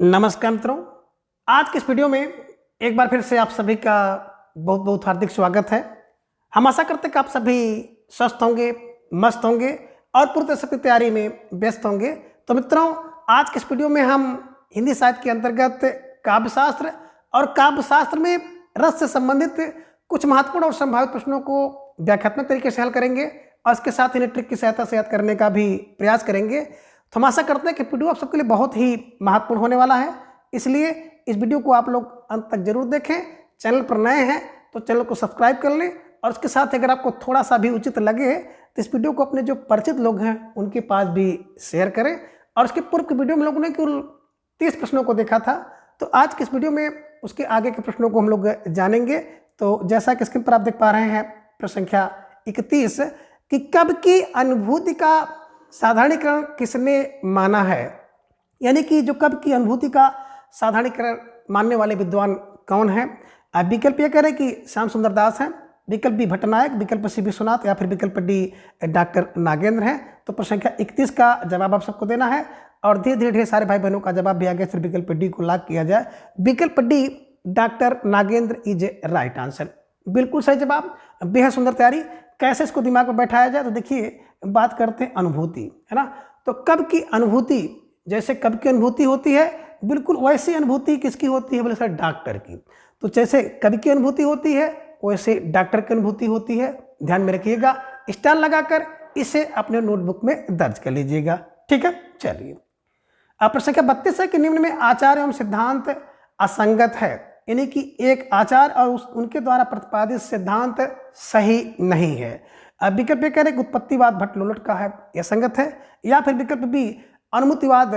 नमस्कार मित्रों, आज के इस वीडियो में एक बार फिर से आप सभी का बहुत बहुत हार्दिक स्वागत है। हम आशा करते हैं कि आप सभी स्वस्थ होंगे, मस्त होंगे और पूरी तरह से अपनी तैयारी में व्यस्त होंगे। तो मित्रों, आज के इस वीडियो में हम हिंदी साहित्य के अंतर्गत काव्यशास्त्र और काव्यशास्त्र में रस से संबंधित कुछ महत्वपूर्ण और संभावित प्रश्नों को व्याख्यात्मक तरीके से हल करेंगे और इसके साथ इन्हें ट्रिक की सहायता से याद करने का भी प्रयास करेंगे। तो हम आशा करते हैं कि वीडियो आप सबके लिए बहुत ही महत्वपूर्ण होने वाला है, इसलिए इस वीडियो को आप लोग अंत तक जरूर देखें। चैनल पर नए हैं तो चैनल को सब्सक्राइब कर लें और उसके साथ अगर आपको थोड़ा सा भी उचित लगे तो इस वीडियो को अपने जो परिचित लोग हैं उनके पास भी शेयर करें। और उसके पूर्व की वीडियो में लोगों ने कुल 30 प्रश्नों को देखा था, तो आज की इस वीडियो में उसके आगे के प्रश्नों को हम लोग जानेंगे। तो जैसा कि स्क्रीन पर आप देख पा रहे हैं प्रश्न संख्या 31 कि कब की अनुभूति का साधारणीकरण किसने माना है, यानी कि जो कब की अनुभूति का साधारणीकरण मानने वाले विद्वान कौन है। अब विकल्प ये कह रहे हैं कि श्याम सुंदर दास हैं, विकल्प बी भट्टनायक, विकल्प सी विश्वनाथ या फिर विकल्प डी डॉक्टर नागेंद्र हैं। तो प्रश्न संख्या 31 का जवाब आप सबको देना है और धीरे धीरे ढेर सारे भाई बहनों का जवाब भी आ गया, फिर विकल्प डी को लॉक किया जाए। विकल्प D doctor Nagendra is a right answer, बिल्कुल सही जवाब। बेहद सुंदर तैयारी। कैसे इसको दिमाग में बैठाया जाए, तो देखिए बात करते हैं अनुभूति, है ना। तो कब की अनुभूति, जैसे कब की अनुभूति होती है, बिल्कुल वैसी अनुभूति किसकी होती है, बोले सर डॉक्टर की। तो जैसे कब की अनुभूति होती है वैसे डॉक्टर की अनुभूति होती है, ध्यान में रखिएगा। स्टार लगाकर इसे अपने नोटबुक में दर्ज कर लीजिएगा, ठीक है। चलिए अब प्रश्न संख्या 32 है कि निम्न में आचार एवं सिद्धांत असंगत है, यानी कि एक आचार और उनके द्वारा प्रतिपादित सिद्धांत सही नहीं है। अब विकल्प कह रहे कि उत्पत्तिवाद भट्ट लोलट का है, यह संगत है, या फिर विकल्प बी अनुमतिवाद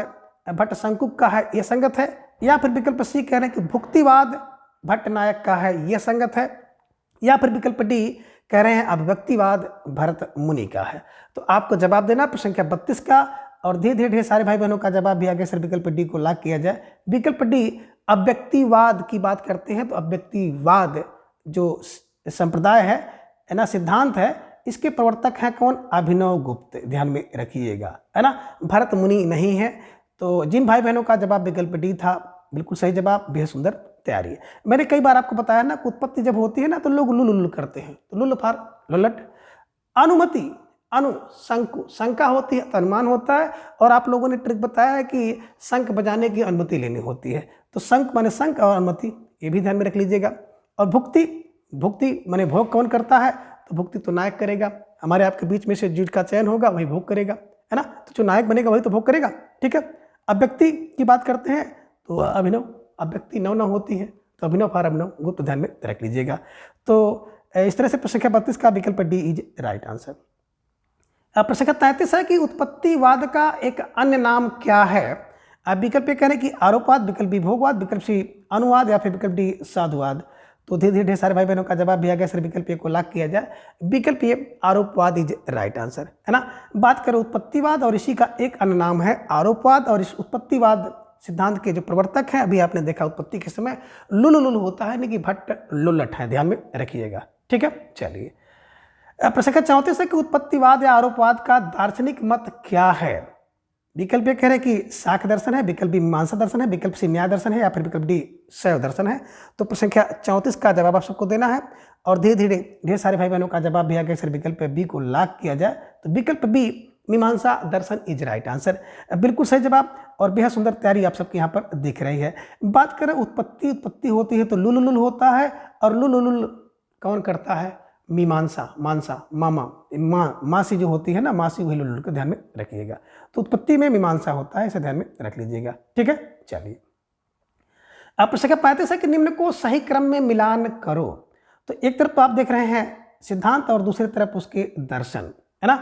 भट्ट शंकुक का है, यह संगत है, या फिर विकल्प सी कह रहे हैं कि भुक्तिवाद भट्ट नायक का है, यह संगत है, या फिर विकल्प डी कह रहे हैं अभिव्यक्तिवाद भरत मुनि का है। तो आपको जवाब देना प्रश्न संख्या 32 का और धीरे धीरे ढेर सारे भाई बहनों का जवाब भी आगे सर विकल्प डी को लॉक किया जाए। विकल्प डी अव्यक्तिवाद की बात करते हैं, तो अव्यक्तिवाद जो संप्रदाय है ना, सिद्धांत है, इसके प्रवर्तक हैं कौन, अभिनव गुप्त, ध्यान में रखिएगा, है ना, भरत मुनि नहीं है। तो जिन भाई बहनों का जवाब विकल्प डी था, बिल्कुल सही जवाब, बेहद सुंदर तैयारी है। मैंने कई बार आपको बताया ना, उत्पत्ति जब होती है ना तो लोग लुल लुल करते हैं, तो लुल फार लुलट। अनुमति, अनु शंकु, शंका होती है तो अनुमान होता है, और आप लोगों ने ट्रिक बताया है कि शंख बजाने की अनुमति लेनी होती है, तो शंख माने शंख और अनुमति, ये भी ध्यान में रख लीजिएगा। और भुक्ति, भुक्ति माने भोग कौन करता है, तो भुक्ति तो नायक करेगा। हमारे आपके बीच में से जिसका चयन होगा वही भोग करेगा, है ना, तो जो नायक बनेगा वही तो भोग करेगा, ठीक है। अव्यक्ति की बात करते हैं तो अभिनव, अव्यक्ति नव नव होती है, तो अभिनव फार अभिनव गुप्त, ध्यान में रख लीजिएगा। तो इस तरह से प्रश्न संख्या 32 का विकल्प डी इज राइट आंसर। प्रश्न संख्या 33 है कि उत्पत्तिवाद का एक अन्य नाम क्या है। अब विकल्प कह रहे हैं कि आरोपवाद, विकल्प बी भोगवाद, विकल्प सी अनुवाद या फिर विकल्प डी साधुवाद। तो धीरे धीरे ढेर सारे भाई बहनों का जवाब भी आ गया, सर विकल्प ए को लॉक किया जाए। विकल्प ए आरोपवाद इज राइट आंसर, है ना। बात करें उत्पत्तिवाद और इसी का एक अन्य नाम है आरोपवाद, और इस उत्पत्तिवाद सिद्धांत के जो प्रवर्तक हैं, अभी आपने देखा उत्पत्ति के समय लुल होता है, यानी कि भट्ट लोलट है, ध्यान में रखिएगा, ठीक है। चलिए प्रश्न संख्या 34 है कि उत्पत्तिवाद या आरोपवाद का दार्शनिक मत क्या है। विकल्प ये कह रहे हैं कि साक्ष्य दर्शन है, विकल्प बी मीमांसा दर्शन है, विकल्प सी न्याय दर्शन है, या फिर विकल्प डी शैव दर्शन है। तो प्रश्न संख्या 34 का जवाब आप सबको देना है और धीरे धीरे ढेर सारे भाई बहनों का जवाब भी आ गया, सर विकल्प बी को लॉक किया जाए। तो विकल्प बी मीमांसा दर्शन इज राइट आंसर, बिल्कुल सही जवाब और बेहद सुंदर तैयारी आप सबके यहाँ पर दिख रही है। बात करें उत्पत्ति, उत्पत्ति होती है तो लुल होता है, और लुल कौन करता है, मीमांसा, मानसा, मामा, मासी जो होती है ना, मासी वही लुल को ध्यान में रखिएगा। तो उत्पत्ति में मीमांसा होता है, इसे ध्यान में रख लीजिएगा, ठीक है। चलिए अब प्रश्न संख्या 35 है कि निम्न को सही क्रम में मिलान करो। तो एक तरफ आप देख रहे हैं सिद्धांत और दूसरी तरफ उसके दर्शन, है ना।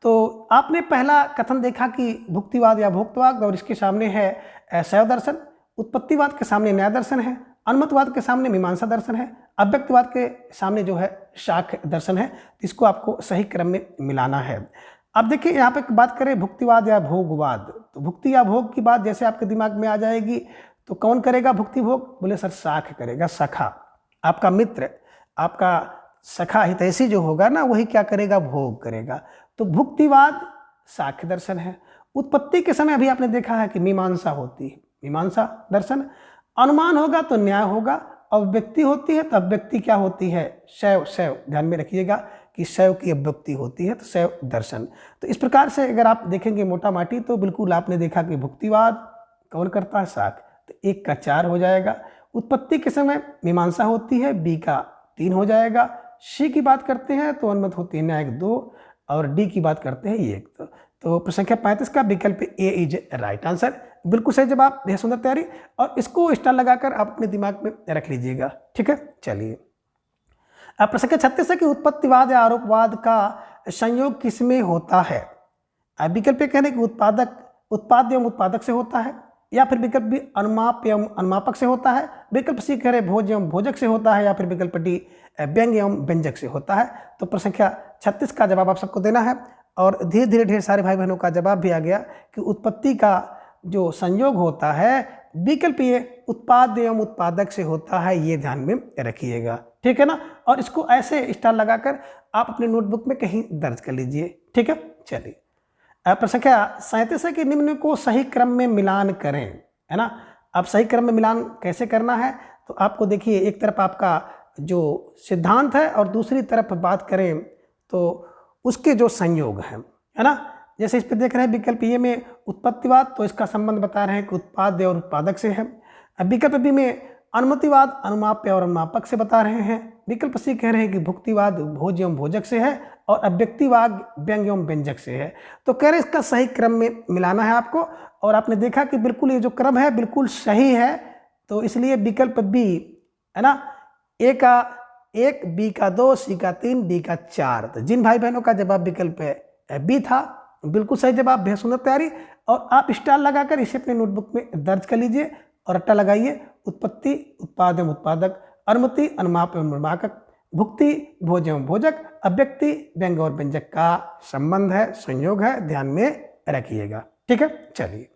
तो आपने पहला कथन देखा कि भुक्तिवाद या भोक्तवाद, और इसके सामने है शैव दर्शन, उत्पत्तिवाद के सामने न्याय दर्शन है, अनुमतवाद के सामने मीमांसा दर्शन है, अव्यक्तवाद के सामने जो है शाक्य दर्शन है। इसको आपको सही क्रम में मिलाना है। अब देखिए यहाँ पे बात करें भुक्तिवाद या भोगवाद, तो भुक्ति या भोग की बात जैसे आपके दिमाग में आ जाएगी तो कौन करेगा भुक्ति भोग, बोले सर शाक्य करेगा, सखा, आपका मित्र, आपका सखा हितैषी जो होगा ना, वही क्या करेगा, भोग करेगा। तो भुक्तिवाद शाक्य दर्शन है। उत्पत्ति के समय अभी आपने देखा है कि मीमांसा होती है, मीमांसा दर्शन। अनुमान होगा तो न्याय होगा। अभिव्यक्ति होती है तो अभिव्यक्ति क्या होती है? शैव। शैव ध्यान में रखिएगा कि शैव की अभिव्यक्ति होती है तो शैव दर्शन। तो इस प्रकार से अगर आप देखेंगे मोटा माटी तो बिल्कुल आपने देखा कि भुक्तिवाद कौन करता है? शाक। तो 1 का 4 हो जाएगा। उत्पत्ति के समय मीमांसा होती है, बी का 3 हो जाएगा। सी की बात करते हैं तो अनुमत होती है न्यायिक 2 और डी की बात करते हैं 1। तो प्रश्न संख्या 35 का विकल्प ए इज राइट आंसर, बिल्कुल सही जवाब। बेहद सुंदर तैयारी, और इसको स्टार लगाकर आप अपने दिमाग में रख लीजिएगा, ठीक है। चलिए अब प्रश्न संख्या 36 है कि उत्पत्तिवाद या आरोपवाद का संयोग किसमें होता है? विकल्प कह रहे कि उत्पाद एवं उत्पादक से होता है, या फिर विकल्प बी अनुमाप एवं अनुमापक से होता है, विकल्प सी कह रहे भोज एवं भोजक से होता है, या फिर विकल्प डी व्यंग्य एवं व्यंजक से होता है। तो प्रश्न संख्या 36 का जवाब आप सबको देना है, और धीरे धीरे ढेर सारे भाई बहनों का जवाब भी आ गया कि उत्पत्ति का जो संयोग होता है विकल्प ये उत्पाद एवं उत्पादक से होता है, ये ध्यान में रखिएगा, ठीक है ना। और इसको ऐसे स्टार लगाकर आप अपने नोटबुक में कहीं दर्ज कर लीजिए, ठीक है। चलिए प्रश्न संख्या 37 है कि निम्न को सही क्रम में मिलान करें, है ना। अब सही क्रम में मिलान कैसे करना है? तो आपको देखिए, एक तरफ आपका जो सिद्धांत है और दूसरी तरफ बात करें तो उसके जो संयोग हैं, है ना। जैसे इस पर देख रहे हैं विकल्प ए में उत्पत्तिवाद, तो इसका संबंध बता रहे हैं कि उत्पाद्य और उत्पादक से है। अब विकल्प बी में अनुमतिवाद अनुमाप्य और अनुमापक से बता रहे हैं। विकल्प सी कह रहे हैं कि भुक्तिवाद भोज एवं भोजक से है, और अव्यक्तिवाद व्यंग्य एवं व्यंजक से है। तो कह रहे इसका सही क्रम में मिलाना है आपको, और आपने देखा कि बिल्कुल ये जो क्रम है बिल्कुल सही है। तो इसलिए विकल्प बी, है ना, ए का 1, बी का 2, सी का 3, डी का 4। तो जिन भाई बहनों का जवाब विकल्प बी था, बिल्कुल सही जवाब, बेहद सुंदर तैयारी। और आप स्टार लगाकर इसे अपने नोटबुक में दर्ज कर लीजिए और रट्टा लगाइए। उत्पत्ति उत्पाद एवं उत्पादक, अनुमति अनुमाप एवं अनुमापक, भुक्ति भोज एवं भोजक, अव्यक्ति व्यंग्य और व्यंजक का संबंध है, संयोग है, ध्यान में रखिएगा, ठीक है। चलिए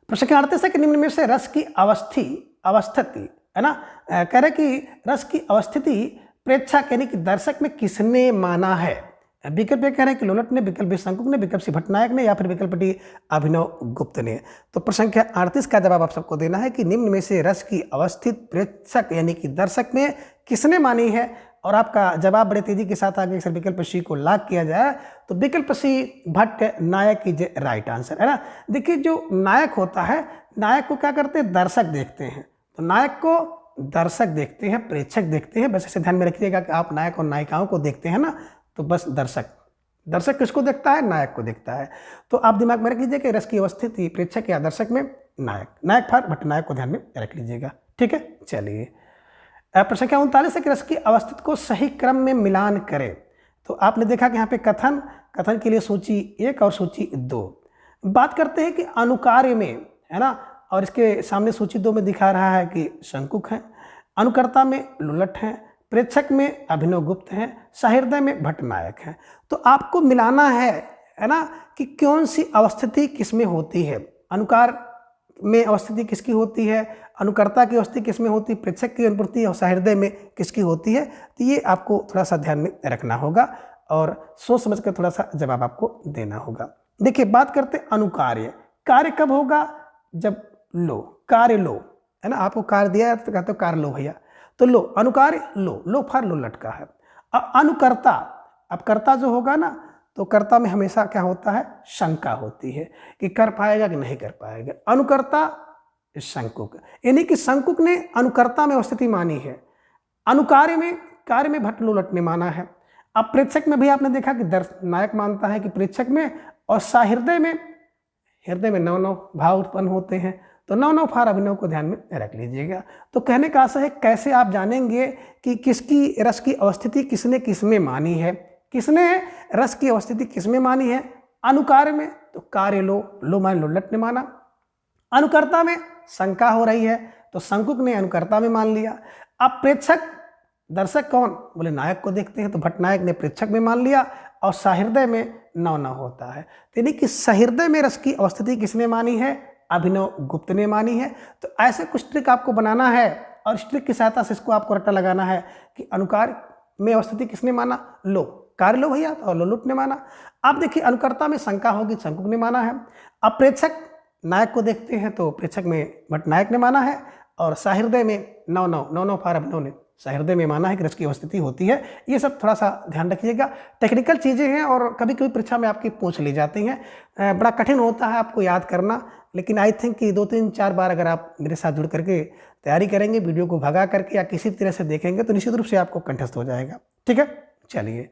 प्रश्न संख्या 38 है कि निम्न में से रस की अवस्थिति, है ना, कह रहे कि रस की अवस्थिति प्रेक्षक यानी कि दर्शक में किसने माना है? विकल्प कह रहे हैं कि लोलट ने, विकल्प बी शंकुक ने, विकल्प सी भट्टनायक ने, या फिर विकल्प डी अभिनव गुप्त ने। तो प्रश्न संख्या 38 का जवाब आप सबको देना है कि निम्न में से रस की अवस्थित प्रेक्षक यानी कि दर्शक में किसने मानी है। और आपका जवाब बड़े तेजी के साथ आगे विकल्प सी को लॉक किया जाए तो विकल्प सी भट्ट नायक इज राइट आंसर, है ना। देखिए जो नायक होता है, नायक को क्या करते हैं? दर्शक देखते हैं। तो नायक को दर्शक देखते हैं, प्रेक्षक देखते हैं। बस इसे ध्यान में रखिएगा कि आप नायक और नायिकाओं को देखते हैं ना, तो बस दर्शक किसको देखता है? नायक को देखता है। तो आप दिमाग में रख लीजिए कि रस की अवस्थिति प्रेक्षक या दर्शक में नायक फर भट्टनायक को ध्यान में रख लीजिएगा, ठीक है। चलिए प्रश्न संख्या 39 है कि रस की अवस्थिति को सही क्रम में मिलान करें। तो आपने देखा कि यहाँ पे कथन के लिए सूची 1 और सूची 2 बात करते हैं कि अनुकार्य में, है ना, और इसके सामने सूची 2 में दिखा रहा है कि शंकुक है, अनुकर्ता में लोलट है, प्रेक्षक में अभिनव गुप्त है, सहृदय में भट्टनायक है। तो आपको मिलाना है ना, कि कौन सी अवस्थिति किसमें होती है। अनुकार में अवस्थिति किसकी होती है, अनुकर्ता की अवस्थिति किसमें होती है, प्रेक्षक की अनुपूर्ति और सहृदय में किसकी होती है। तो ये आपको थोड़ा सा ध्यान में रखना होगा और सोच समझ कर थोड़ा सा जवाब आपको देना होगा। देखिए बात करते अनुकार्य, कार्य कब होगा? जब लो, कार्य लो, है ना, आपको कार्य दिया है तो कहते हो कार्य लो भैया, तो लो, अनुकार्य लो फर लो लटका है। अनुकर्ता, अब कर्ता जो होगा ना, तो कर्ता में हमेशा क्या होता है? शंका होती है कि कर पाएगा कि नहीं कर पाएगा। अनुकर्ता शंकुक, यानी कि शंकुक ने अनुकर्ता में अवस्थिति मानी है, अनुकार्य में कार्य में भट्ट लोलट ने माना है। अब प्रेक्षक में भी आपने देखा कि नायक मानता है कि प्रेक्षक में, और सहृदय में, हृदय में 9 भाव उत्पन्न होते हैं, तो 9 फार अभिनव को ध्यान में रख लीजिएगा। तो कहने का आशा है कैसे आप जानेंगे कि किसकी रस की अवस्थिति किसने किसमें मानी है। किसने रस की अवस्थिति किसमें मानी है? अनुकार्य में, तो कार्य लो मान लोलट ने माना। अनुकर्ता में शंका हो रही है, तो शंकुक ने अनुकर्ता में मान लिया। अब प्रेक्षक दर्शक कौन? बोले नायक को देखते हैं, तो भट्टनायक ने प्रेक्षक में मान लिया, और सहृदय में 9 होता है। यानी कि सहृदय में रस की अवस्थिति किसने मानी है? अभिनव गुप्त ने मानी है। तो ऐसे कुछ ट्रिक आपको बनाना है, और इस ट्रिक की सहायता से इसको आपको रट्टा लगाना है कि अनुकार में अवस्थिति किसने माना? लो, कार्य लो भैया, और लोलुट ने माना। अब देखिए अनुकर्ता में शंका होगी, शंकुक ने माना है। अब प्रेक्षक नायक को देखते हैं तो प्रेक्षक में भट्ट नायक ने माना है, और सहृदय में नौ फार अभिनव ने सहृदय में माना है कि रस की अवस्थिति होती है। ये सब थोड़ा सा ध्यान रखिएगा, टेक्निकल चीज़ें हैं और कभी कभी परीक्षा में आपकी पूछ ली जाती हैं। बड़ा कठिन होता है आपको याद करना, लेकिन आई थिंक कि 2-3-4 बार अगर आप मेरे साथ जुड़ करके तैयारी करेंगे, वीडियो को भगा करके या किसी तरह से देखेंगे, तो निश्चित रूप से आपको कंठस्थ हो जाएगा। ठीक है, चलिए।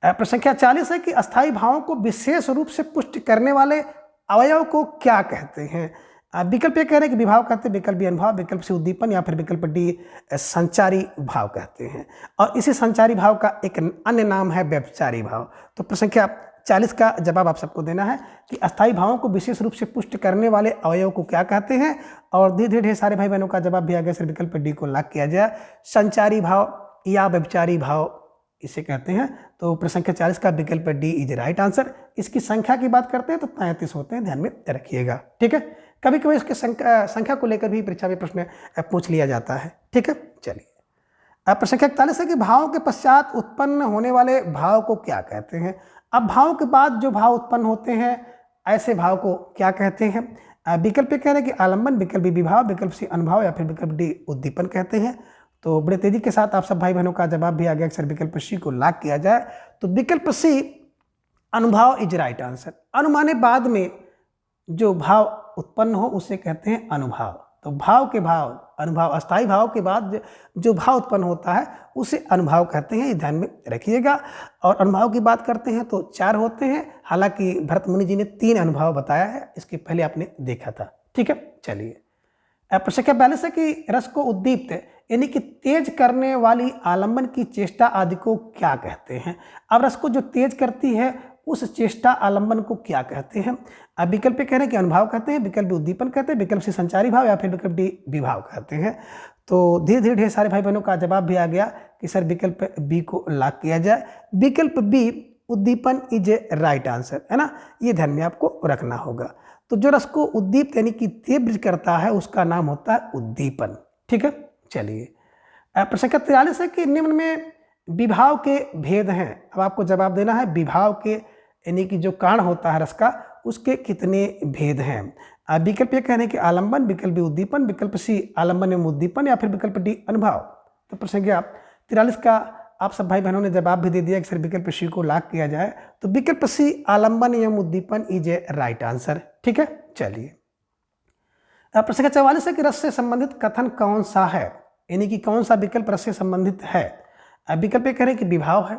प्रश्न संख्या 40 है कि अस्थायी भावों को विशेष रूप से पुष्ट करने वाले अवयव को क्या कहते हैं। विकल्प ए कह रहे हैं कि विभाव कहते हैं, विकल्प बी अनुभाव, विकल्प सी उद्दीपन, या फिर विकल्प डी संचारी भाव कहते हैं। और इसी संचारी भाव का एक अन्य नाम है व्यभिचारी भाव। तो प्रश्न संख्या 40 का जवाब आप सबको देना है कि अस्थायी भावों को विशेष रूप से पुष्ट करने वाले अवयव को क्या कहते हैं। और धीरे धीरे सारे भाई बहनों का जवाब भी आ गया, सिर्फ विकल्प डी को लॉक किया जाए। संचारी भाव या व्यभिचारी भाव इसे कहते हैं। तो प्रश्न संख्या 40 का विकल्प डी इज राइट आंसर। इसकी संख्या की बात करते हैं तो 33 होते हैं, ध्यान में रखिएगा। ठीक है, कभी कभी इसके संख्या को लेकर भी परीक्षा में प्रश्न पूछ लिया जाता है। ठीक है, चलिए। अब प्रश्न संख्या 41 है कि भावों के पश्चात उत्पन्न होने वाले भाव को क्या कहते हैं। अब भाव के बाद जो भाव उत्पन्न होते हैं, ऐसे भाव को क्या कहते हैं। विकल्प कह रहे हैं कि आलम्बन, विकल्प बी विभाव, विकल्प सी अनुभाव, या फिर विकल्प डी उद्दीपन कहते हैं। तो बड़े तेजी के साथ आप सब भाई बहनों का जवाब भी आ गया, अक्सर विकल्प सी को लॉक किया जाए। तो विकल्प सी अनुभाव इज राइट आंसर। अनुमाने बाद में जो भाव उत्पन्न हो उसे कहते हैं अनुभाव। तो भाव के भाव, अनुभाव, अस्थायी भाव के बाद जो भाव उत्पन्न होता है उसे अनुभाव कहते हैं, ये ध्यान में रखिएगा। और अनुभाव की बात करते हैं तो 4 होते हैं, हालांकि भरत मुनि जी ने 3 अनुभाव बताया है, इसके पहले आपने देखा था। ठीक है, चलिए। प्रश्न संख्या 42 है कि रस को उद्दीप्त यानी कि तेज करने वाली आलम्बन की चेष्टा आदि को क्या कहते हैं। अब रस को जो तेज करती है उस चेष्टा आलम्बन को क्या कहते हैं। अब विकल्प कह रहे हैं कि अनुभाव कहते हैं, विकल्प उद्दीपन कहते हैं, विकल्प से संचारी भाव, या फिर विकल्प डी विभाव कहते हैं। तो धीरे धीरे ढेर सारे भाई बहनों का जवाब भी आ गया कि सर विकल्प बी को लॉक किया जाए। विकल्प बी उद्दीपन इज ए राइट आंसर, है ना, ये ध्यान में आपको रखना होगा। तो जो रस को उद्दीप्त यानी कि तीव्र करता है उसका नाम होता है उद्दीपन। ठीक है, चलिए। प्रश्न संख्या 43 है कि निम्न में विभाव के भेद हैं। अब आपको जवाब देना है विभाव के यानी कि जो कारण होता है रस का, उसके कितने भेद हैं। विकल्प ये कह रहे हैं कि आलम्बन, विकल्प बी उद्दीपन, विकल्प सी आलम्बन एवं उद्दीपन, या फिर विकल्प डी अनुभाव। तो प्रश्न संख्या 43 का आप सब भाई बहनों ने जवाब भी दे दिया कि सर विकल्प सी को लॉक किया जाए। तो विकल्प सी आलम्बन एवं उद्दीपन इज ए राइट आंसर। ठीक है, चलिए। प्रश्न संख्या 44 है कि रस से संबंधित कथन कौन सा है, यानी कि कौन सा विकल्प रस से संबंधित है। विकल्प ये कह रहे हैं कि विभाव है,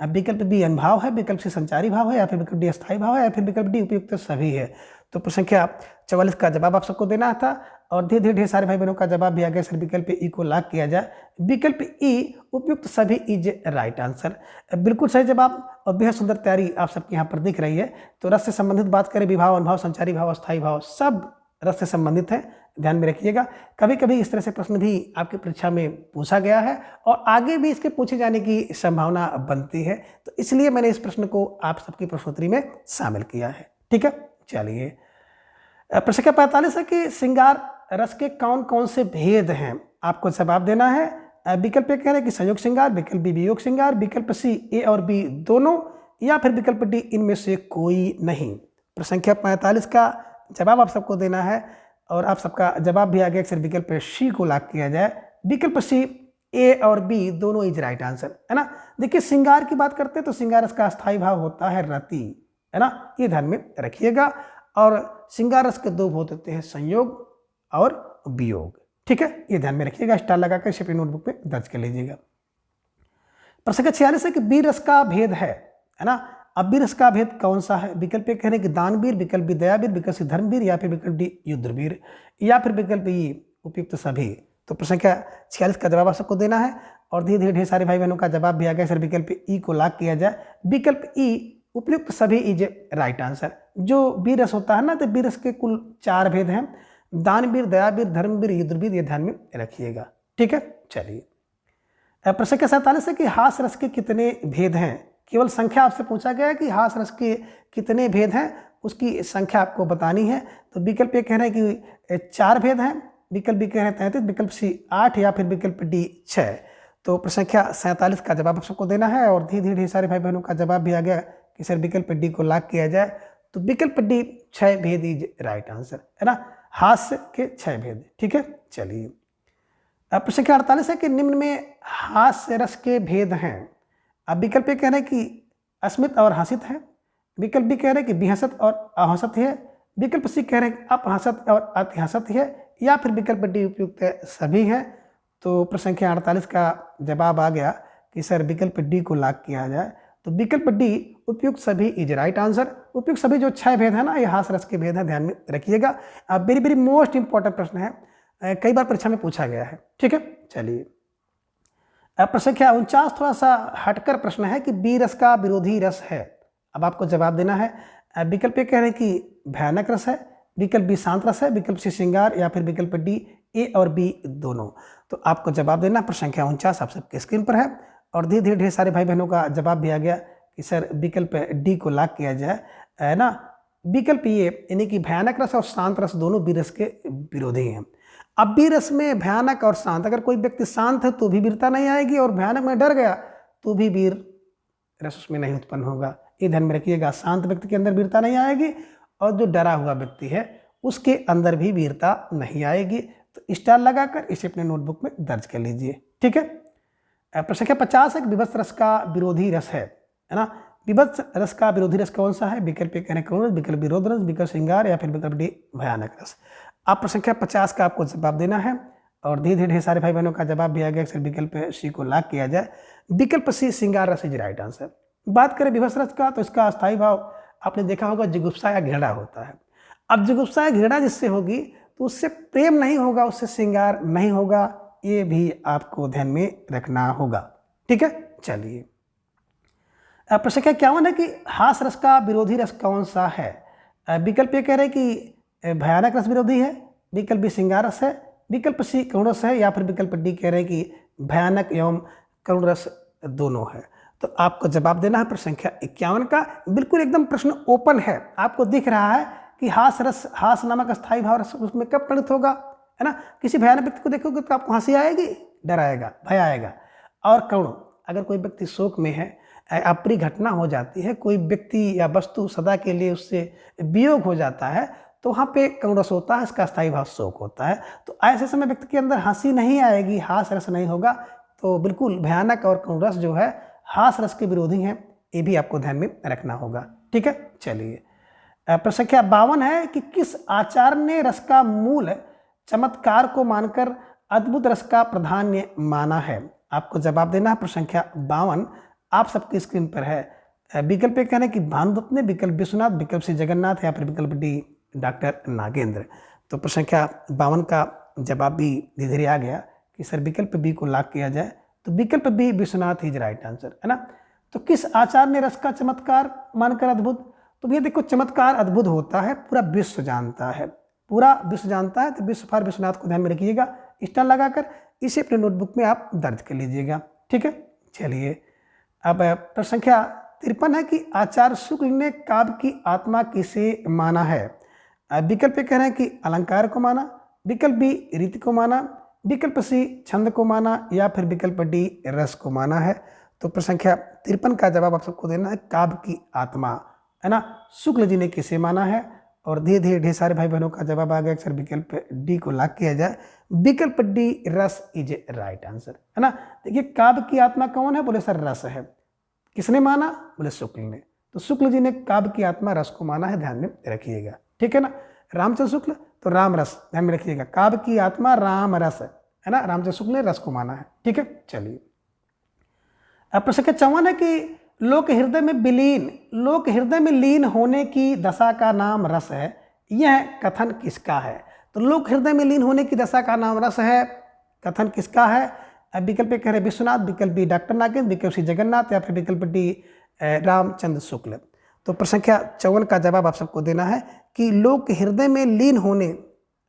विकल्प बी अनुभाव है, विकल्प से संचारी भाव है, या फिर विकल्प डी अस्थायी भाव है, या फिर विकल्प डी उपयुक्त सभी है। तो प्रश्न संख्या 44 का जवाब आप सबको देना था, और धीरे धीरे ढेर सारे भाई बहनों का जवाब भी आ गया, सर विकल्प ई को लॉक किया जाए। विकल्प ई उपयुक्त सभी इज राइट आंसर, बिल्कुल सही जवाब और बेहद सुंदर तैयारी आप सबके यहाँ पर दिख रही है। तो रस से संबंधित बात करें, विभाव, अनुभाव, संचारी भाव, अस्थायी भाव सब रस से संबंधित है, ध्यान में रखिएगा। कभी कभी इस तरह से प्रश्न भी आपकी परीक्षा में पूछा गया है और आगे भी इसके पूछे जाने की संभावना बनती है, तो इसलिए मैंने इस प्रश्न को आप सबकी प्रश्नोत्तरी में शामिल किया है। ठीक है, चलिए। प्रश्न संख्या 45 है कि श्रृंगार रस के कौन कौन से भेद हैं, आपको जवाब देना है। विकल्प कह रहे हैं कि संयोग श्रृंगार, विकल्प बी वियोग श्रृंगार, विकल्प सी ए और बी दोनों, या फिर विकल्प डी इनमें से कोई नहीं। प्रश्न संख्या 45 का जवाब आप सबको देना है, और आप सबका जवाब भी आ गया, सर विकल्प सी को लॉक किया जाए। विकल्प सी ए और बी दोनों इज राइट आंसर, है ना। देखिए, श्रृंगार की बात करते हैं तो श्रृंगार रस का अस्थायी भाव होता है रति, है ना, ये ध्यान में रखिएगा। और श्रृंगार रस के 2 भेद होते हैं, संयोग और वियोग। ठीक है, ये ध्यान में रखिएगा, स्टार लगाकर इसे अपनी नोटबुक में दर्ज कर लीजिएगा। प्रश्न संख्या 46 है कि वीर रस का भेद है ना। अब वीर रस का भेद कौन सा है। विकल्प कह रहे हैं कि दानवीर, विकल्प बी दयावीर, विकल्प सी धर्मवीर, या फिर विकल्प डी युद्धवीर, या फिर विकल्प ई उपयुक्त सभी। तो प्रश्न संख्या 46 का जवाब आप सबको देना है, और धीरे धीरे ढेर सारे भाई बहनों का जवाब भी आ गया, सर विकल्प ई को लॉक किया जाए। विकल्प ई उपयुक्त सभी इज राइट आंसर। जो वीर रस होता है ना, तो वीर रस के कुल 4 भेद हैं, दानवीर, दयावीर, धर्मवीर, युद्धवीर, ये ध्यान में रखिएगा। ठीक है, चलिए। प्रश्न संख्या 47 है कि हास रस के कितने भेद हैं। केवल संख्या आपसे पूछा गया है कि हास रस के कितने भेद हैं, उसकी संख्या आपको बतानी है। तो विकल्प ये कह रहे हैं कि 4 भेद हैं, विकल्प बी कह रहे हैं 33, विकल्प सी 8, या फिर विकल्प डी 6। तो प्रश्न संख्या 47 का जवाब आप सबको देना है, और धीरे धीरे सारे भाई बहनों का जवाब भी आ गया कि सर विकल्प डी को लॉक किया जाए। तो विकल्प डी 6 भेद इज राइट आंसर, है ना, हास्य के 6 भेद। ठीक है, चलिए अब प्रश्न संख्या 48 है कि निम्न में हास्य रस के भेद हैं। अब विकल्प ए कह रहे हैं कि अस्मित और हंसित है, विकल्प बी कह रहे हैं कि बिहसत और अहसत है, विकल्प सी कह रहे हैं कि अपहसत और अतिहसत है, या फिर विकल्प डी उपयुक्त सभी हैं। तो प्रश्न संख्या 48 का जवाब आ गया कि सर विकल्प डी को लॉक किया जाए। तो विकल्प डी उपयुक्त सभी इज राइट आंसर। उपयुक्त सभी जो 6 भेद है ना, ये हास्य रस के भेद हैं, ध्यान में रखिएगा। अब वेरी वेरी मोस्ट इंपॉर्टेंट प्रश्न है, कई बार परीक्षा में पूछा गया है। ठीक है, चलिए अब प्रश्न संख्या 49 थोड़ा सा हटकर प्रश्न है कि बी रस का विरोधी रस है। अब आपको जवाब देना है। विकल्प ए कह रहे हैं कि भयानक रस है, विकल्प बी शांत रस है, विकल्प सी श्रृंगार, या फिर विकल्प डी ए और बी दोनों। तो आपको जवाब देना। प्रश्न संख्या 49 आप सबके स्क्रीन पर है और धीरे धीरे ढेर सारे भाई बहनों का जवाब भी आ गया कि सर विकल्प डी को लॉक किया जाए, है ना। विकल्प ये यानी कि भयानक रस और शांत रस दोनों बी रस के विरोधी हैं। अब बी रस में भयानक और शांत, अगर कोई व्यक्ति शांत है तो भी वीरता नहीं आएगी, और भयानक में डर गया तो भी वीर रस उसमें नहीं उत्पन्न होगा। ये ध्यान में रखिएगा, शांत व्यक्ति के अंदर वीरता नहीं आएगी और जो डरा हुआ व्यक्ति है उसके अंदर भी वीरता नहीं आएगी। तो स्टार लगाकर इसे अपने नोटबुक में दर्ज कर लीजिए। ठीक है, प्रश्न संख्या 50 है कि विभत्स रस का विरोधी रस है ना। विभत्स रस का विरोधी रस कौन सा है? विकल्प ए कह रहे हैं करुण रस, विकल्प बी रौद्र रस, विकल्प श्रृंगार, या फिर विकल्प डी भयानक रस। आप प्रश्न संख्या 50 का आपको जवाब देना है और धीरे धीरे ढेर सारे भाई बहनों का जवाब भी आ गया। सर विकल्प सी को लॉक किया जाए। विकल्प सी श्रृंगार रस इज राइट आंसर। बात करें विभत्स रस का तो इसका अस्थायी भाव आपने देखा होगा जिगुप्सा या घृणा होता है। अब जिगुप्सा या घृणा जिससे होगी तो उससे प्रेम नहीं होगा, उससे श्रृंगार नहीं होगा, ये भी आपको ध्यान में रखना होगा। ठीक है, चलिए प्रश्न संख्या 51 है कि हास रस का विरोधी रस कौन सा है? विकल्प ये कह रहे हैं कि भयानक रस विरोधी है, विकल्प बी श्रृंगार रस है, विकल्प सी करुण रस है, या फिर विकल्प डी कह रहे हैं कि भयानक एवं करुण रस दोनों है। तो आपको जवाब देना है प्रश्न संख्या 51 का। बिल्कुल एकदम प्रश्न ओपन है, आपको दिख रहा है कि हास रस, हास नामक स्थायी भाव रस उसमें कब प्रणित होगा, है ना। किसी भयानक व्यक्ति को देखोगे तो आपको हंसी आएगी, डर आएगा, भय आएगा। और करुण, अगर कोई व्यक्ति शोक में है, अप्रिय घटना हो जाती है, कोई व्यक्ति या वस्तु सदा के लिए उससे वियोग हो जाता है, तो वहाँ पे करुण रस होता है, इसका स्थायी भाव शोक होता है। तो ऐसे समय व्यक्ति के अंदर हंसी नहीं आएगी, हास रस नहीं होगा। तो बिल्कुल भयानक और करुण रस जो है हास रस के विरोधी हैं, ये भी आपको ध्यान में रखना होगा। ठीक है, चलिए प्रश्न संख्या 52 है कि किस आचार्य ने रस का मूल चमत्कार को मानकर अद्भुत रस का प्राधान्य माना है? आपको जवाब देना है। प्रश्न संख्या 52 आप सबकी स्क्रीन पर है। विकल्प कह रहे हैं कि भानुदत्त ने, विकल्प विश्वनाथ, विकल्प सी जगन्नाथ, या फिर विकल्प डी डॉक्टर नागेंद्र। तो प्रश्न संख्या 52 का जवाब भी धीरे धीरे आ गया कि सर विकल्प बी को लॉक किया जाए। तो विकल्प B Vishwanath is right answer, है ना। तो किस आचार्य ने रस का चमत्कार मानकर अद्भुत? तो भैया देखो, चमत्कार अद्भुत होता है, पूरा विश्व जानता है, पूरा विश्व जानता है। तो विश्व फॉर विश्वनाथ को ध्यान में रखिएगा, स्टार लगाकर इसे अपने नोटबुक में आप दर्ज कर लीजिएगा। ठीक है, चलिए अब प्रश्न संख्या 53 है कि आचार्य शुक्ल ने काव्य की आत्मा किसे माना है? विकल्प कह रहे हैं कि अलंकार को माना, विकल्प बी रीति को माना, विकल्प सी छंद को माना, या फिर विकल्प डी रस को माना है। तो प्रश्न संख्या 53 का जवाब आप सबको देना है, काव्य की आत्मा, है ना, शुक्ल जी ने किसे माना है। और धीरे धीरे ढेर सारे भाई बहनों का जवाब आ गया सर विकल्प डी को लॉक किया जाए। विकल्प डी रस इज राइट आंसर, है ना। देखिए काव्य की आत्मा कौन है? बोले सर रस है। किसने माना? बोले शुक्ल ने। तो शुक्ल जी ने काव्य की आत्मा रस को माना है, ध्यान में रखिएगा। ठीक है ना, रामचंद्र शुक्ल तो राम रस, ध्यान में रखिएगा, काव्य की आत्मा राम रस है ना, रामचंद्र शुक्ल ने रस को माना है। ठीक है, चलिए अब प्रश्न संख्या 54 है कि लोक हृदय में विलीन, लोक हृदय में लीन होने की दशा का नाम रस है, यह कथन किसका है? तो लोक हृदय में लीन होने की दशा का नाम रस है, कथन किसका है? विकल्प कह रहे विश्वनाथ, विकल्प बी डॉक्टर नागेंद्र, विकल्प सी जगन्नाथ, या फिर विकल्प डी रामचंद्र शुक्ल। तो प्रश्न संख्या 54 का जवाब आप सबको देना है कि लोक हृदय में लीन होने,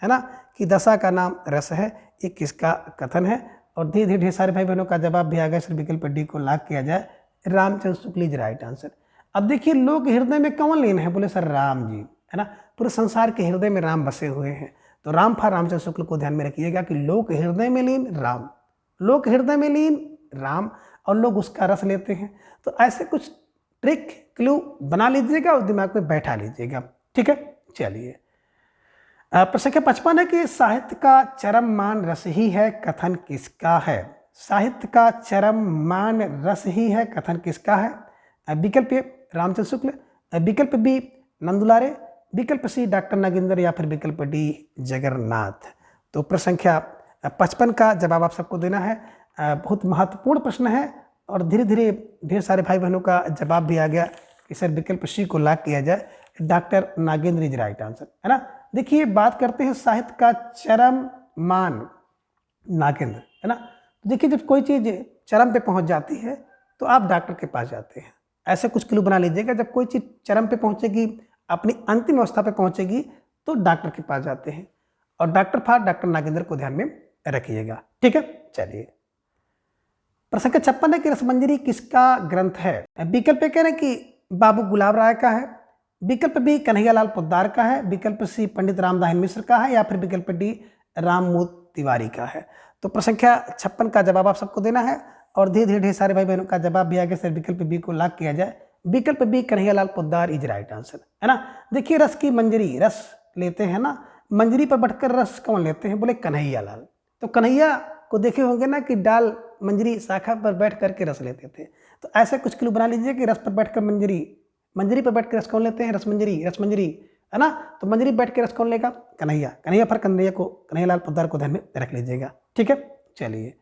है ना, की दशा का नाम रस है, ये किसका कथन है? और धीरे धीरे ढेर सारे भाई बहनों का जवाब भी आ गया, सर विकल्प डी को लॉक किया जाए, Ramchandra Shukla is right answer. अब देखिए लोक हृदय में कौन लीन है? बोले सर राम जी, है ना, पूरे संसार के हृदय में राम बसे हुए हैं। तो राम फॉर रामचंद्र शुक्ल को ध्यान में रखिएगा कि लोक हृदय में लीन राम, लोक हृदय में लीन राम, और लोग उसका रस लेते हैं। तो ऐसे कुछ ट्रिक क्लू बना लीजिएगा और दिमाग में बैठा लीजिएगा। ठीक है, चलिए। प्रश्न संख्या 55 है कि साहित्य का चरम मान रस ही है, कथन किसका है? साहित्य का चरम मान रस ही है, कथन किसका है? विकल्प ए रामचंद्र शुक्ल, विकल्प बी नंदुलारे, विकल्प सी डॉक्टर नागेंद्र या फिर विकल्प डी जगन्नाथ। तो प्रश्न संख्या 55 का जवाब आप सबको देना है। बहुत महत्वपूर्ण प्रश्न है और धीरे धीरे ढेर सारे भाई बहनों का जवाब भी आ गया कि सर विकल्प सी को लॉक किया जाए, doctor Nagendra is right answer, है ना। देखिए, बात करते हैं साहित्य का चरम मान नागेंद्र, है ना। देखिए, जब कोई चीज़ चरम पे पहुंच जाती है तो आप डॉक्टर के पास जाते हैं। ऐसे कुछ क्लू बना लीजिएगा, जब कोई चीज़ चरम पे पहुंचेगी, अपनी अंतिम अवस्था पे पहुंचेगी तो डॉक्टर के पास जाते हैं, और डॉक्टर फार डॉक्टर नागेंद्र को ध्यान में रखिएगा। ठीक है, चलिए। प्रश्न संख्या 56 है कि रसमंजरी किसका ग्रंथ है? विकल्प ए कह रहे हैं कि बाबू गुलाब राय का है, विकल्प बी कन्हैयालाल पोद्दार का है, विकल्प सी पंडित रामदास मिश्र का है या फिर विकल्प डी राममूर्ति तिवारी का है। तो प्रश्न संख्या 56 का जवाब आप सबको देना है और धीरे धीरे ढेर सारे भाई बहनों का जवाब भी आ गया, सर विकल्प बी को लॉक किया जाए, विकल्प B Kanhaiyalal Poddar is right answer, है ना। देखिए, रस की मंजरी, रस लेते हैं ना, मंजरी पर बैठकर रस कौन लेते हैं? बोले कन्हैयालाल। तो कन्हैया को देखे होंगे ना कि डाल मंजरी शाखा पर बैठ करके रस लेते थे। तो ऐसे कुछ क्लू बना लीजिए कि रस पर बैठकर मंजरी, मंजरी पर बैठ कर रस कौन लेते हैं? रसमंजरी, रसमंजरी, है ना। तो मंजरी बैठ के रस कौन लेगा? कन्हैया। कन्हैया पर कन्हैया को, कन्हैयालाल पोद्दार को ध्यान में रख लीजिएगा। ठीक है, चलिए।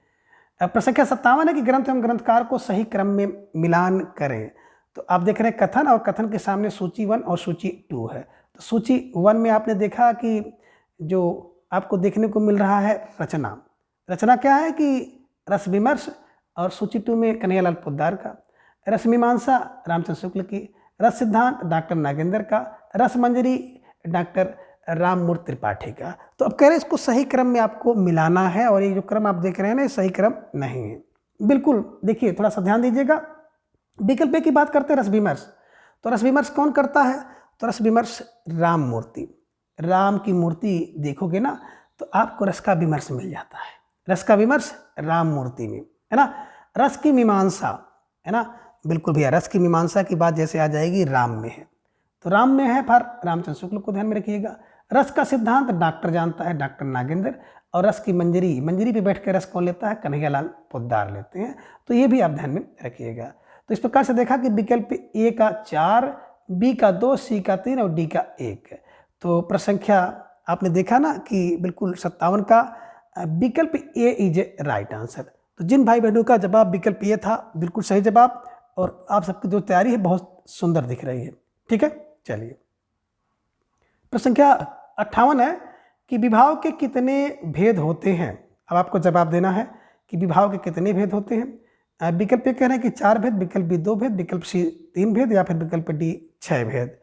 अब प्रश्न संख्या 57 है कि ग्रंथ एवं ग्रंथकार को सही क्रम में मिलान करें। तो आप देख रहे हैं कथन, और कथन के सामने सूची 1 और सूची 2 है। तो सूची 1 में आपने देखा कि जो आपको देखने को मिल रहा है रचना, रचना क्या है कि रस विमर्श, और सूची 2 में कन्हैयालाल पोद्दार का, रस मीमांसा रामचंद्र शुक्ल की, रस सिद्धांत डॉक्टर नागेंद्र का, रस मंजरी डॉक्टर राममूर्ति त्रिपाठी का। तो अब कह रहे हैं इसको सही क्रम में आपको मिलाना है, और ये जो क्रम आप देख रहे हैं ना, ये सही क्रम नहीं है बिल्कुल। देखिए, थोड़ा सा ध्यान दीजिएगा। विकल्प की बात करते हैं रस विमर्श, तो रस विमर्श कौन करता है? तो रस विमर्श राममूर्ति, राम की मूर्ति देखोगे ना तो आपको रस का विमर्श मिल जाता है। रस का विमर्श राममूर्ति में, है ना। रस की मीमांसा, है ना, बिल्कुल भैया, रस की मीमांसा की बात जैसे आ जाएगी राम में है, तो राम में है पर रामचंद्र शुक्ल को ध्यान में रखिएगा। रस का सिद्धांत डॉक्टर जानता है, डॉक्टर नागेंद्र, और रस की मंजरी, मंजरी पे बैठ कर रस कौन लेता है? कन्हैयालाल पोद्दार लेते हैं। तो ये भी आप ध्यान में रखिएगा। तो इस प्रकार से देखा कि विकल्प ए का 4, बी का 2, सी का 3 और डी का 1। तो प्रसंख्या आपने देखा ना कि बिल्कुल 57 का विकल्प ए इज राइट आंसर। तो जिन भाई बहनों का जवाब विकल्प ए था, बिल्कुल सही जवाब, और आप सबकी जो तैयारी है बहुत सुंदर दिख रही है। ठीक है, चलिए। प्रश्न संख्या 58 है कि विभाव के कितने भेद होते हैं? अब आपको जवाब देना है कि विभाव के कितने भेद होते हैं। विकल्प ए कह रहे हैं कि 4 भेद, विकल्प बी 2 भेद, विकल्प सी 3 भेद या फिर विकल्प डी 6 भेद।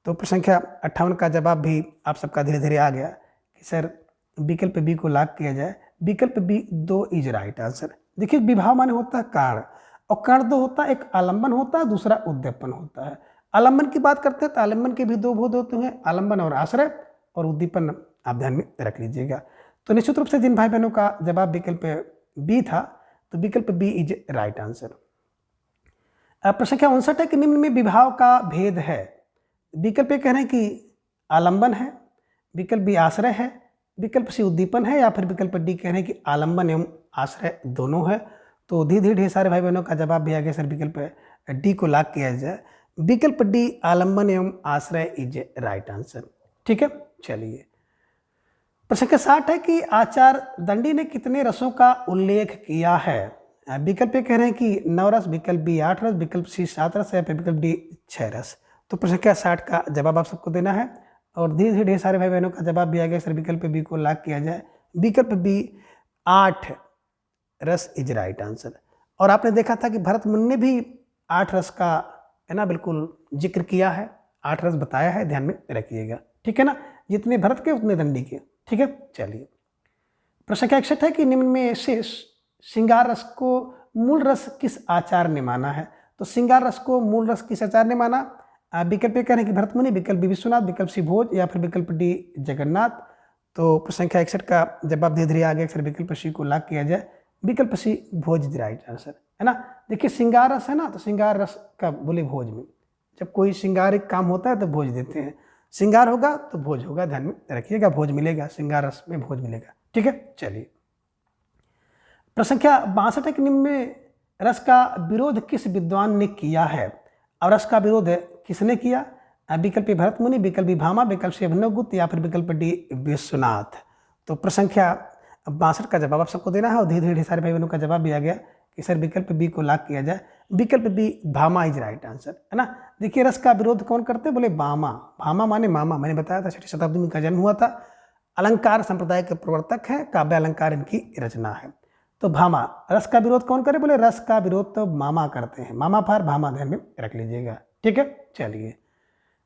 तो प्रश्न संख्या 58 का जवाब भी आप सबका धीरे धीरे आ गया कि सर विकल्प बी को लॉक किया जाए, विकल्प बी 2 इज राइट आंसर। देखिए, विभाव माने होता है कारण, और कारण 2 होता है, एक आलम्बन होता है, दूसरा उद्दीपन होता है। आलम्बन की बात करते हैं तो आलम्बन के भी 2 भेद होते हैं, आलम्बन और आश्रय, और उद्दीपन आप ध्यान में रख लीजिएगा। तो निश्चित रूप से जिन भाई बहनों का जवाब विकल्प बी था, तो विकल्प बी इज राइट आंसर। प्रश्न संख्या 59 है कि निम्न में विभाव का भेद है। विकल्प ए कह रहे हैं कि आलम्बन है, विकल्प बी आश्रय है, विकल्प सी उद्दीपन है, या फिर विकल्प डी कह रहे हैं कि आलम्बन एवं आश्रय दोनों है। तो धीरे धीरे ढेर सारे भाई बहनों का जवाब भी आ गया, सर विकल्प डी को लॉक किया जाए, विकल्प डी आलम्बन एवं आश्रय इज राइट आंसर। ठीक है, चलिए। प्रश्न संख्या 60 है कि आचार्य दंडी ने कितने रसों का उल्लेख किया है। विकल्प ए कह रहे हैं कि 9 रस, विकल्प बी 8 रस, विकल्प सी 7 रस, या फिर विकल्प डी 6 रस। तो प्रश्न संख्या 60 का जवाब आप सबको देना है, और धीरे धीरे ढेर सारे भाई बहनों का जवाब भी आ गया, सर विकल्प बी को लॉक किया जाए, विकल्प बी 8 रस इज राइट आंसर। और आपने देखा था कि भरत मुनि ने भी 8 रस का, है ना, बिल्कुल जिक्र किया है, 8 रस बताया है, ध्यान में रखिएगा। ठीक है ना, जितने भरत के उतने दंडी के। ठीक है, चलिए। प्रश्न संख्या 61 है कि निम्न में से श्रृंगार रस को मूल रस किस आचार्य ने माना है। तो श्रृंगार रस को मूल रस किस आचार्य ने माना। विकल्प ए कह रहे हैं कि भरत मुनि, विकल्प बी विश्वनाथ, विकल्प सी भोज, या फिर विकल्प डी जगन्नाथ। तो प्रश्न संख्या 61 का जवाब धीरे धीरे आ गया, सर विकल्प सी को लॉक किया जाए, विकल्प सी भोज इज राइट आंसर। है ना। देखिए श्रृंगार रस है ना, तो श्रृंगार रस का बोले भोज में, जब कोई श्रृंगारिक काम होता है तो भोज देते हैं, श्रृंगार होगा तो भोज होगा, ध्यान में रखिएगा, भोज मिलेगा, श्रृंगार रस में भोज मिलेगा। ठीक है, चलिए प्रश्न संख्या 62 के निम्न में रस का विरोध किस विद्वान ने किया है, और रस का विरोध किसने किया? विकल्प ए भरत मुनि, विकल्प बी भामा, विकल्प सी अभिनवगुप्त या फिर विकल्प डी विश्वनाथ। तो प्रश्न संख्या 62 का जवाब आप सबको देना है और धीरे धीरे सारे भाई बहनों का जवाब भी आ गया कि सर विकल्प बी को लॉक किया जाए, विकल्प B Bhama is right answer, है ना। देखिए रस का विरोध कौन करते? बोले भामा। भामा माने मामा, मैंने बताया था 6वीं शताब्दी में इनका जन्म हुआ था, अलंकार संप्रदाय के प्रवर्तक हैं, काव्य अलंकार इनकी रचना है। तो भामा, रस का विरोध कौन करे? बोले रस का विरोध तो मामा करते हैं, मामा फार भामा, ध्यान में रख लीजिएगा। ठीक है, चलिए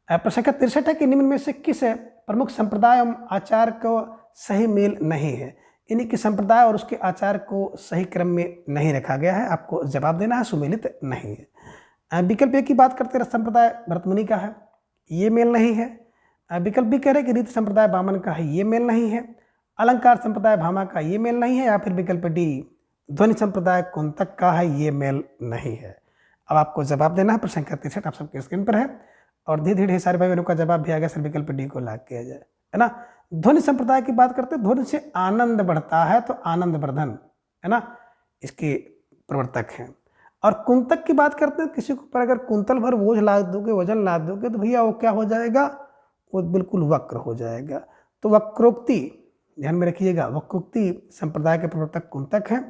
प्रश्न संख्या 63 है कि निम्न में से किस प्रमुख संप्रदाय एवं आचार को सही मेल नहीं है, यानी कि संप्रदाय और उसके आचार को सही क्रम में नहीं रखा गया है, आपको जवाब देना है, सुमेलित नहीं है। विकल्प ए की बात करते हैं, संप्रदाय भरत मुनि का है, ये मेल नहीं है। विकल्प बी कह रहे कि रीत संप्रदाय वामन का है, ये मेल नहीं है। अलंकार संप्रदाय भामा का, ये मेल नहीं है। या फिर विकल्प डी ध्वनि संप्रदाय कुंतक का है, ये मेल नहीं है। अब आपको जवाब देना है। प्रश्न संख्या 63 आप सबके स्क्रीन पर है और धीरे धीरे सारे भाई बहनों का जवाब भी आ गया, सर विकल्प डी को लॉक किया जाए, है ना। ध्वनि संप्रदाय की बात करते हैं, ध्वनि से आनंद बढ़ता है तो आनंद वर्धन, है ना, इसके प्रवर्तक हैं। और कुंतक की बात करते हैं, किसी को पर अगर कुंतल भर बोझ लाद दोगे, वजन लाद दोगे तो भैया वो क्या हो जाएगा? वो बिल्कुल वक्र हो जाएगा। तो वक्रोक्ति ध्यान में रखिएगा, वक्रोक्ति संप्रदाय के प्रवर्तक कुंतक हैं,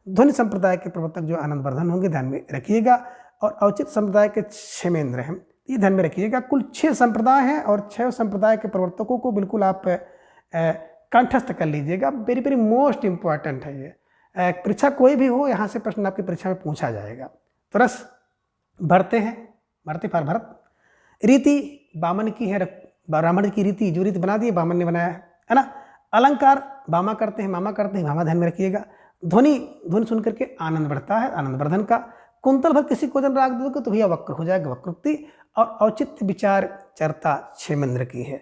ध्वनि संप्रदाय के प्रवर्तक जो आनंद वर्धन होंगे, ध्यान में रखिएगा। और औचित संप्रदाय के क्षेमेंद्र हैं, ये ध्यान में रखिएगा। कुल 6 संप्रदाय हैं और 6 संप्रदाय के प्रवर्तकों को बिल्कुल आप कंठस्थ कर लीजिएगा, वेरी वेरी मोस्ट इंपॉर्टेंट है ये। परीक्षा कोई भी हो, यहाँ से प्रश्न आपकी परीक्षा में पूछा जाएगा। तो रस भरते हैं, भरते पर भरत। रीति बामन की है, ब्राह्मण की रीति, जो रीति बना दी है बामन ने बनाया है ना। अलंकार बामा करते हैं, मामा करते हैं, भामा, ध्यान में रखिएगा। ध्वनि, ध्वनि सुन करके आनंद बढ़ता है, आनंद वर्धन का। कुंतल भर किसी को वजन राग दोगे तो भैया वक्र हो जाएगा, वक्रोक्ति। और औचित्य विचार चर्चा क्षेमेंद्र की है,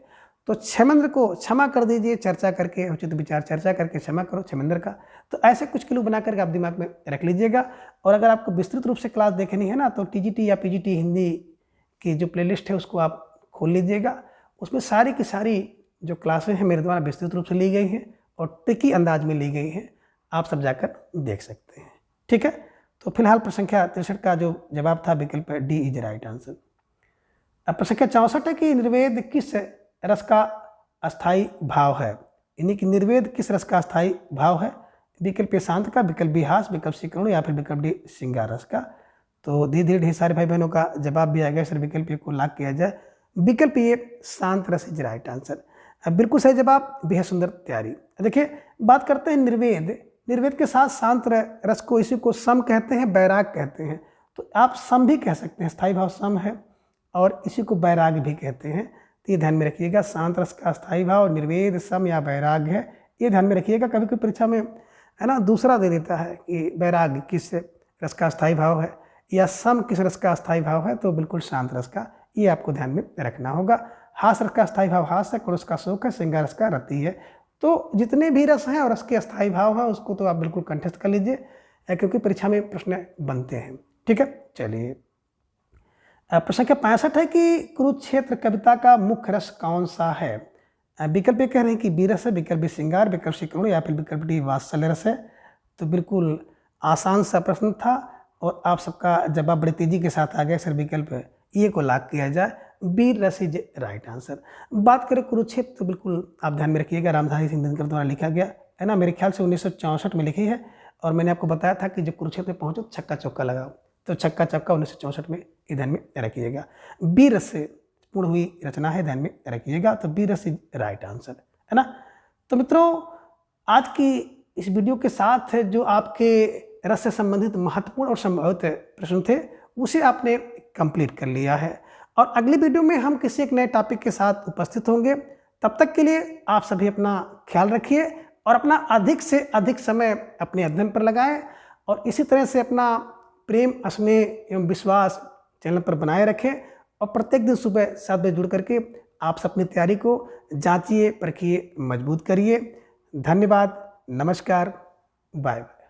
तो क्षेमेंद्र को क्षमा कर दीजिए, चर्चा करके, औचित्य विचार चर्चा करके क्षमा करो क्षेमेंद्र का। तो ऐसे कुछ क्लू बना करके आप दिमाग में रख लीजिएगा। और अगर आपको विस्तृत रूप से क्लास देखनी है ना, तो टीजीटी या पीजीटी हिंदी की जो प्लेलिस्ट है उसको आप खोल लीजिएगा, उसमें सारी की सारी जो क्लासें हैं मेरे द्वारा विस्तृत रूप से ली गई हैं और ट्रिकी अंदाज में ली गई हैं, आप सब जाकर देख सकते हैं। ठीक है, तो फिलहाल प्रश्न संख्या 63 का जो जवाब था विकल्प डी इज राइट आंसर। अब प्रश्न संख्या 64 है कि निर्वेद किस रस का अस्थाई भाव है, यानी कि निर्वेद किस रस का अस्थाई भाव है? विकल्प ए शांत का, विकल्प बी हास, विकल्प सी करुण या फिर विकल्प डी श्रृंगार रस का। तो धीरे धीरे ढेर सारे भाई बहनों का जवाब भी आ गया, सर विकल्प ए को लॉक किया जाए, विकल्प ए शांत रस इज राइट आंसर। अब बिल्कुल सही जवाब, बेहद सुंदर तैयारी। देखिए बात करते हैं निर्वेद, निर्वेद के साथ शांत रस को, इसी को सम कहते हैं, बैराग कहते हैं। तो आप सम भी कह सकते हैं, स्थायी भाव सम है और इसी को बैराग भी कहते हैं। तो ये ध्यान में रखिएगा, शांत रस का स्थायी भाव निर्वेद, सम या बैराग है, ये ध्यान में रखिएगा। कभी कोई परीक्षा में है ना दूसरा दे देता है कि बैराग किस रस का स्थायी भाव है या सम किस रस का स्थायी भाव है, तो बिल्कुल शांत रस का, ये आपको ध्यान में रखना होगा। हास रस का स्थायी भाव हास है, क्रोध का शोक है, श्रृंगार रस का रति है। तो जितने भी रस हैं और रस के अस्थायी भाव हैं उसको तो आप बिल्कुल कंठस्थ कर लीजिए, क्योंकि परीक्षा में प्रश्न बनते हैं। ठीक है, चलिए प्रश्न संख्या 65 है कि कुरुक्षेत्र कविता का मुख्य रस कौन सा है? विकल्प ये कह रहे हैं कि बीरस है, विकल्प बी श्रृंगार, विकल्प सी करुण या फिर विकल्प डी वात्सल्य रस है। तो बिल्कुल आसान सा प्रश्न था और आप सबका जवाब बड़ी तेजी के साथ आ गया, सर विकल्प ये को लॉक किया जाए, बी रस इज राइट आंसर। बात करें कुरुक्षेत्र, तो बिल्कुल आप ध्यान में रखिएगा, रामधारी सिंह दिनकर द्वारा लिखा गया है ना, मेरे ख्याल से 1964 में लिखी है। और मैंने आपको बताया था कि जब कुरुक्षेत्र में पहुंचो छक्का चौका लगाओ, तो छक्का चौका 1964 में ध्यान में रखिएगा। बी रस से पूर्ण हुई रचना है, ध्यान में रखिएगा। तो बी रस इज राइट आंसर, है ना। तो मित्रों आज की इस वीडियो के साथ जो आपके रस से संबंधित महत्वपूर्ण और संभावित प्रश्न थे उसे आपने कंप्लीट कर लिया है। और अगली वीडियो में हम किसी एक नए टॉपिक के साथ उपस्थित होंगे। तब तक के लिए आप सभी अपना ख्याल रखिए और अपना अधिक से अधिक समय अपने अध्ययन पर लगाएं और इसी तरह से अपना प्रेम, स्नेह एवं विश्वास चैनल पर बनाए रखें। और प्रत्येक दिन सुबह 7 बजे जुड़ करके आप अपनी तैयारी को जांचिए, परखिए, मजबूत करिए। धन्यवाद, नमस्कार, बाय बाय।